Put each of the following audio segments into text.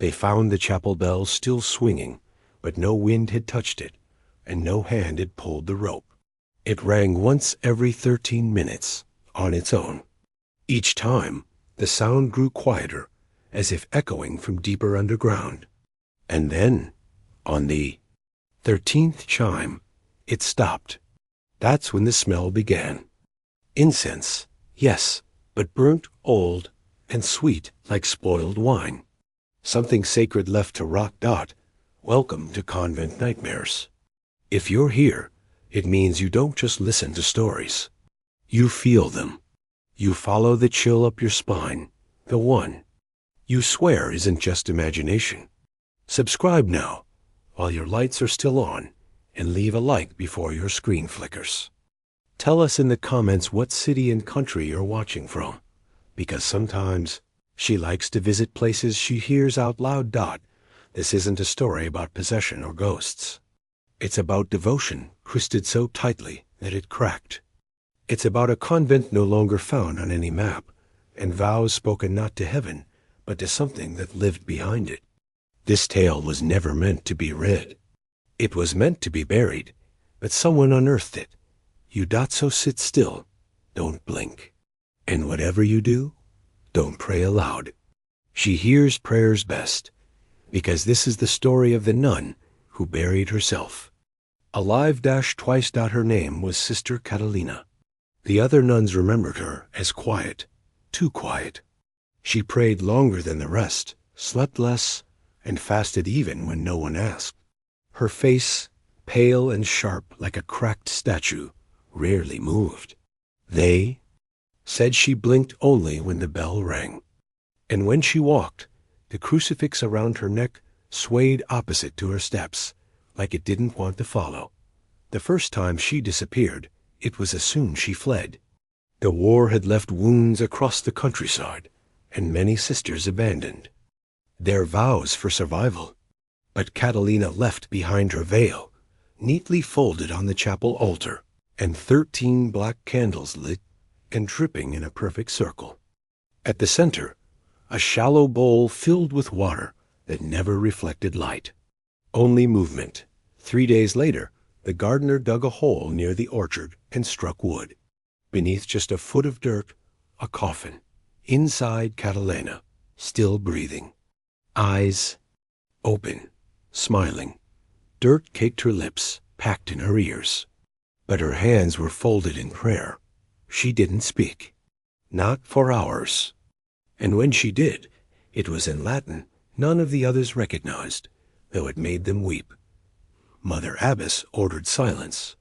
They found the chapel bell still swinging, but no wind had touched it, and no hand had pulled the rope. It rang once every 13 minutes, on its own. Each time, the sound grew quieter, as if echoing from deeper underground. And then, on the 13th chime, it stopped. That's when the smell began. Incense, yes, but burnt, old, and sweet like spoiled wine. Something sacred left to rot. Welcome to Convent Nightmares. If you're here, it means you don't just listen to stories. You feel them. You follow the chill up your spine, the one you swear isn't just imagination. Subscribe now, while your lights are still on, and leave a like before your screen flickers. Tell us in the comments what city and country you're watching from, because sometimes she likes to visit places she hears out loud. This isn't a story about possession or ghosts. It's about devotion twisted so tightly that it cracked. It's about a convent no longer found on any map, and vows spoken not to heaven, but to something that lived behind it. This tale was never meant to be read. It was meant to be buried, but someone unearthed it. So sit still, don't blink. And whatever you do, don't pray aloud. She hears prayers best, because this is the story of the nun who buried herself. Alive twice. Her name was Sister Catalina. The other nuns remembered her as quiet, too quiet. She prayed longer than the rest, slept less, and fasted even when no one asked. Her face, pale and sharp like a cracked statue, rarely moved. They said she blinked only when the bell rang. And when she walked, the crucifix around her neck swayed opposite to her steps, like it didn't want to follow. The first time she disappeared, it was as soon she fled. The war had left wounds across the countryside, and many sisters abandoned their vows for survival. But Catalina left behind her veil, neatly folded on the chapel altar, and 13 black candles lit and dripping in a perfect circle. At the center, a shallow bowl filled with water that never reflected light. Only movement. 3 days later, the gardener dug a hole near the orchard and struck wood. Beneath just a foot of dirt, a coffin. Inside Catalina, still breathing. Eyes open, smiling. Dirt caked her lips, packed in her ears. But her hands were folded in prayer. She didn't speak. Not for hours. And when she did, it was in Latin none of the others recognized, though it made them weep. Mother Abbess ordered silence.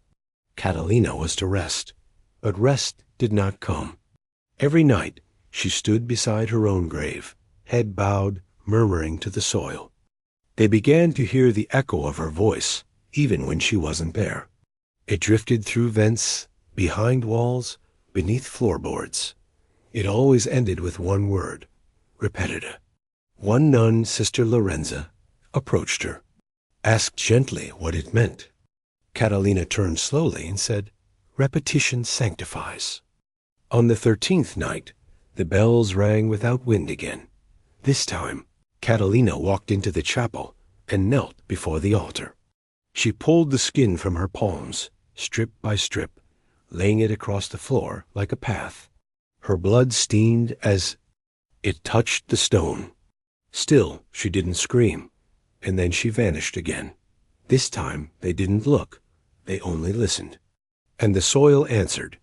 Catalina was to rest, but rest did not come. Every night she stood beside her own grave, head bowed, murmuring to the soil. They began to hear the echo of her voice, even when she wasn't there. It drifted through vents, behind walls, beneath floorboards. It always ended with one word, repetita. One nun, Sister Lorenza, approached her, asked gently what it meant. Catalina turned slowly and said, "Repetition sanctifies." On the 13th night, the bells rang without wind again. This time, Catalina walked into the chapel and knelt before the altar. She pulled the skin from her palms, strip by strip, laying it across the floor like a path. Her blood steamed as it touched the stone. Still, she didn't scream, and then she vanished again. This time, they didn't look, they only listened. And the soil answered,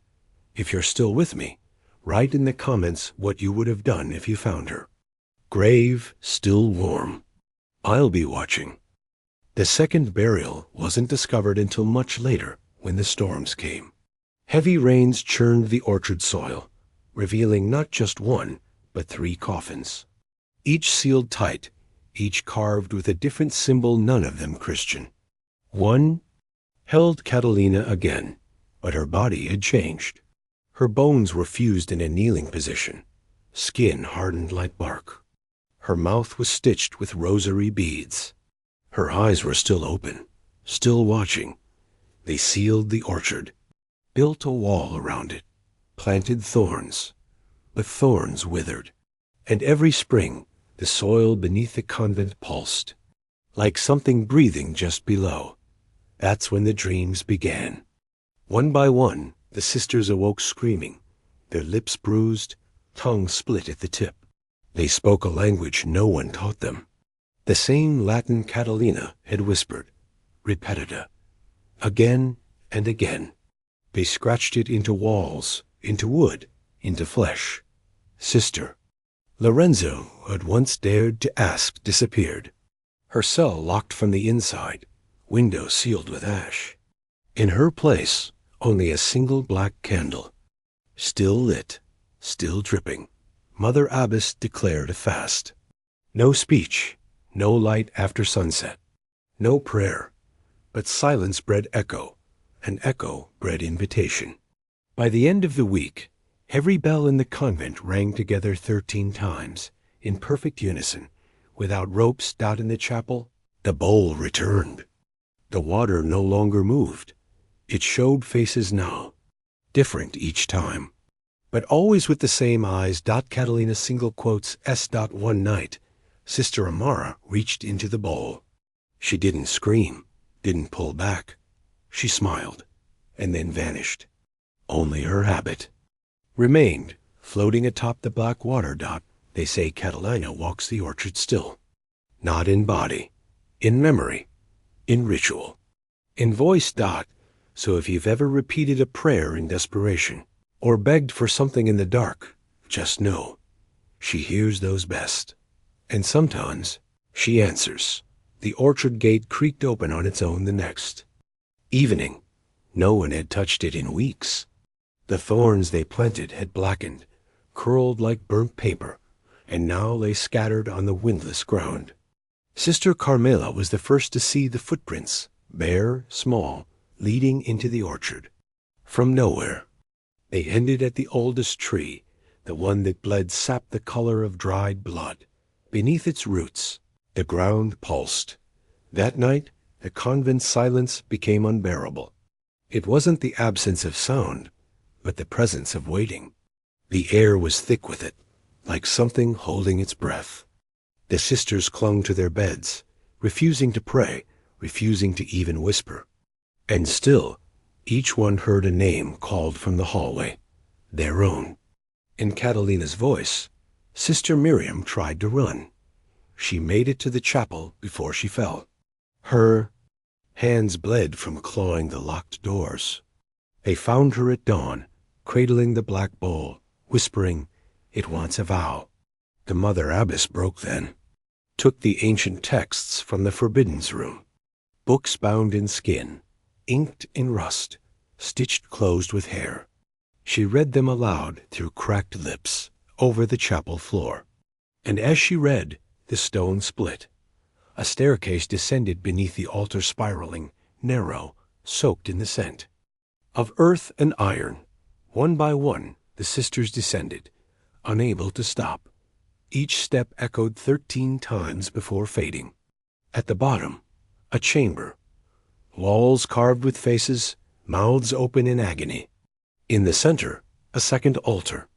"If you're still with me, write in the comments what you would have done if you found her." Grave still warm. I'll be watching. The second burial wasn't discovered until much later, when the storms came. Heavy rains churned the orchard soil, revealing not just one, but 3 coffins. Each sealed tight, each carved with a different symbol, none of them Christian. One held Catalina again, but her body had changed. Her bones were fused in a kneeling position, skin hardened like bark. Her mouth was stitched with rosary beads. Her eyes were still open, still watching. They sealed the orchard, built a wall around it, planted thorns, but thorns withered. And every spring, The soil beneath the convent pulsed, like something breathing just below. That's when the dreams began. One by one, the sisters awoke screaming, their lips bruised, tongues split at the tip. They spoke a language no one taught them. The same Latin Catalina had whispered, repetita, again and again. They scratched it into walls, into wood, into flesh. Sister. Lorenzo, who had once dared to ask, disappeared. Her cell locked from the inside, window sealed with ash. In her place, only a single black candle. Still lit, still dripping, Mother Abbess declared a fast. No speech, no light after sunset, no prayer, but silence bred echo, and echo bred invitation. By the end of the week, every bell in the convent rang together 13 times, in perfect unison. Without ropes down in the chapel, the bowl returned. The water no longer moved. It showed faces now, different each time, but always with the same eyes. Catalina single quotes S. One night, Sister Amara reached into the bowl. She didn't scream, didn't pull back. She smiled, and then vanished. Only her habit remained, floating atop the black water. They say Catalina walks the orchard still, not in body, in memory, in ritual, in voice. So if you've ever repeated a prayer in desperation, or begged for something in the dark, just know, she hears those best. And sometimes she answers. The orchard gate creaked open on its own the next evening. No one had touched it in weeks. The thorns they planted had blackened, curled like burnt paper, and now lay scattered on the windless ground. Sister Carmela was the first to see the footprints, bare, small, leading into the orchard. From nowhere. They ended at the oldest tree, the one that bled sap the color of dried blood. Beneath its roots, the ground pulsed. That night, the convent's silence became unbearable. It wasn't the absence of sound, but the presence of waiting. The air was thick with it, like something holding its breath. The sisters clung to their beds, refusing to pray, refusing to even whisper. And still, each one heard a name called from the hallway, their own. In Catalina's voice, Sister Miriam tried to run. She made it to the chapel before she fell. Her hands bled from clawing the locked doors. They found her at dawn, cradling the black bowl, whispering, "It wants a vow." The Mother Abbess broke then, took the ancient texts from the forbiddens room, books bound in skin, inked in rust, stitched closed with hair. She read them aloud through cracked lips, over the chapel floor. And as she read, the stone split. A staircase descended beneath the altar, spiraling, narrow, soaked in the scent of earth and iron. One by one, the sisters descended, unable to stop. Each step echoed 13 times before fading. At the bottom, a chamber. Walls carved with faces, mouths open in agony. In the center, a second altar.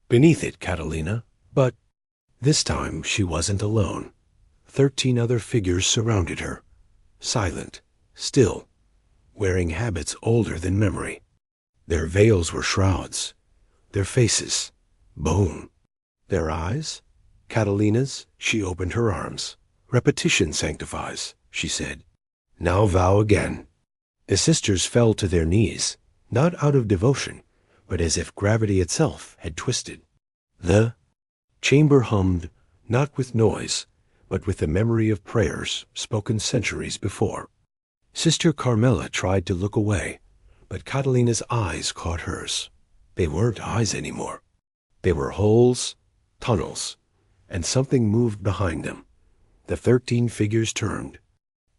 Beneath it, Catalina. But this time she wasn't alone. 13 other figures surrounded her, silent, still, wearing habits older than memory. Their veils were shrouds, their faces, bone. Their eyes, Catalina's. She opened her arms. "Repetition sanctifies," she said. "Now vow again." The sisters fell to their knees, not out of devotion, but as if gravity itself had twisted. The chamber hummed, not with noise, but with the memory of prayers spoken centuries before. Sister Carmela tried to look away, but Catalina's eyes caught hers. They weren't eyes anymore. They were holes, tunnels, and something moved behind them. The 13 figures turned.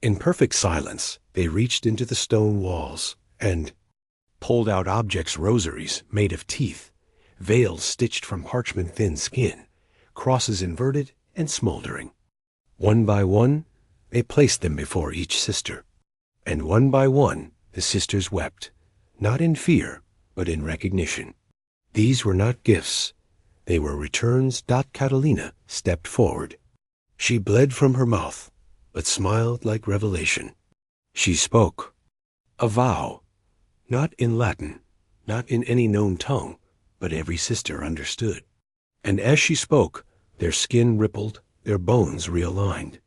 In perfect silence, they reached into the stone walls and pulled out objects, rosaries made of teeth, veils stitched from parchment-thin skin, crosses inverted and smoldering. One by one, they placed them before each sister. And one by one, the sisters wept, not in fear, but in recognition. These were not gifts. They were returns. Catalina stepped forward. She bled from her mouth, but smiled like revelation. She spoke. A vow. Not in Latin, not in any known tongue, but every sister understood. And as she spoke, their skin rippled, their bones realigned.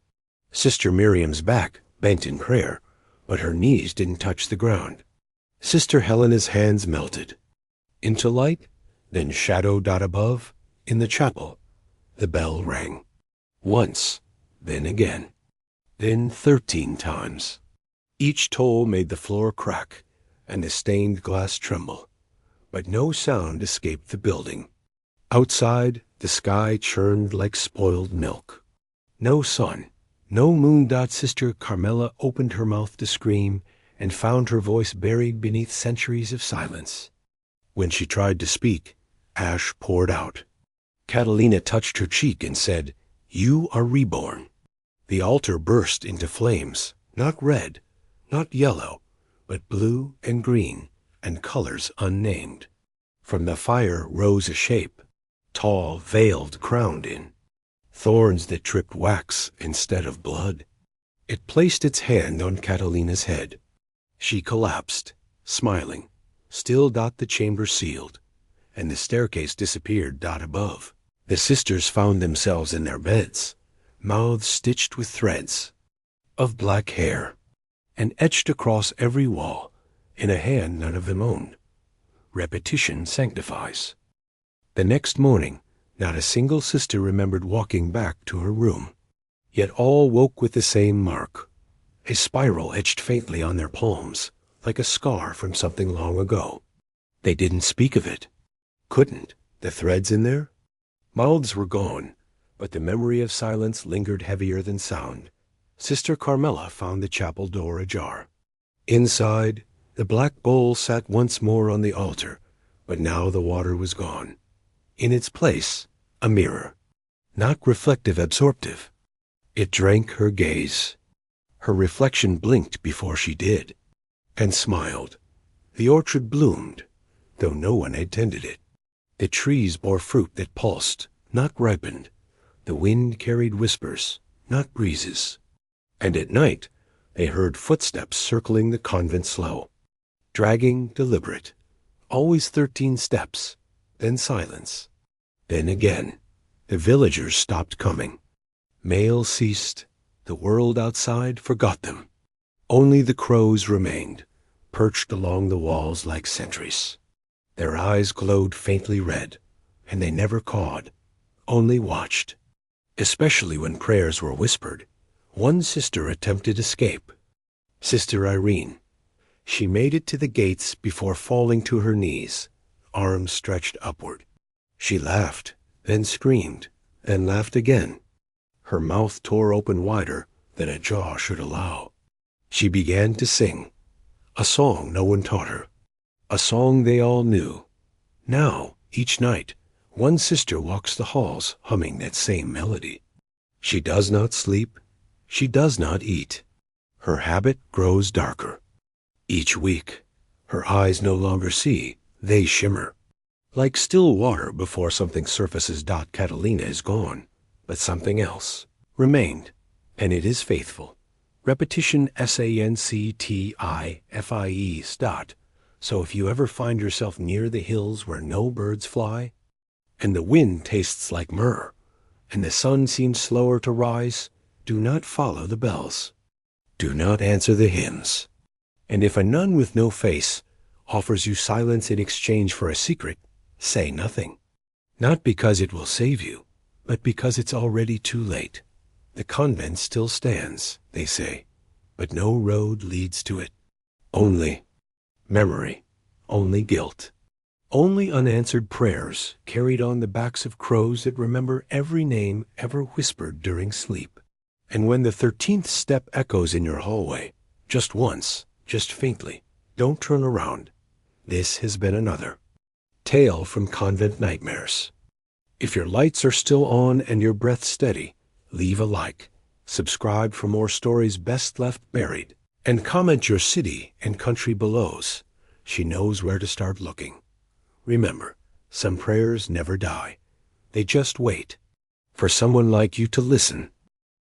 Sister Miriam's back bent in prayer, but her knees didn't touch the ground. Sister Helena's hands melted. Into light, then shadow dot above, in the chapel, the bell rang. Once, then again, then 13 times. Each toll made the floor crack and the stained glass tremble, but no sound escaped the building. Outside, the sky churned like spoiled milk. No sun, no moon. Sister Carmela opened her mouth to scream and found her voice buried beneath centuries of silence. When she tried to speak, ash poured out. Catalina touched her cheek and said, "You are reborn." The altar burst into flames, not red, not yellow, but blue and green and colors unnamed. From the fire rose a shape, tall, veiled, crowned in thorns that dripped wax instead of blood. It placed its hand on Catalina's head. She collapsed, smiling. Still the chamber sealed, and the staircase disappeared above. The sisters found themselves in their beds, mouths stitched with threads of black hair, and etched across every wall, in a hand none of them owned. Repetition sanctifies. The next morning, not a single sister remembered walking back to her room. Yet all woke with the same mark, a spiral etched faintly on their palms, like a scar from something long ago. They didn't speak of it. Couldn't. The threads in there? Mouths were gone, but the memory of silence lingered heavier than sound. Sister Carmela found the chapel door ajar. Inside, the black bowl sat once more on the altar, but now the water was gone. In its place, a mirror. Not reflective, absorptive. It drank her gaze. Her reflection blinked before she did, and smiled. The orchard bloomed, though no one had tended it. The trees bore fruit that pulsed, not ripened. The wind carried whispers, not breezes. And at night, they heard footsteps circling the convent slow, dragging, deliberate. Always 13 steps, then silence. Then again, the villagers stopped coming. Mail ceased. The world outside forgot them. Only the crows remained, perched along the walls like sentries. Their eyes glowed faintly red, and they never cawed, only watched. Especially when prayers were whispered. One sister attempted escape. Sister Irene. She made it to the gates before falling to her knees, arms stretched upward. She laughed, then screamed, and laughed again. Her mouth tore open wider than a jaw should allow. She began to sing, a song no one taught her, a song they all knew. Now, each night, one sister walks the halls humming that same melody. She does not sleep, she does not eat. Her habit grows darker. Each week, her eyes no longer see, they shimmer. Like still water before something surfaces. Catalina is gone, but something else remained, and it is faithful. Repetition sanctifie. So if you ever find yourself near the hills where no birds fly, and the wind tastes like myrrh, and the sun seems slower to rise, do not follow the bells. Do not answer the hymns. And if a nun with no face offers you silence in exchange for a secret, say nothing. Not because it will save you, but because it's already too late. The convent still stands, they say, but no road leads to it. Only memory, only guilt, only unanswered prayers carried on the backs of crows that remember every name ever whispered during sleep. And when the 13th step echoes in your hallway, just once, just faintly, don't turn around. This has been another tale from Convent Nightmares. If your lights are still on and your breath steady, leave a like, subscribe for more stories best left buried, and comment your city and country belows. She knows where to start looking. Remember, some prayers never die. They just wait for someone like you to listen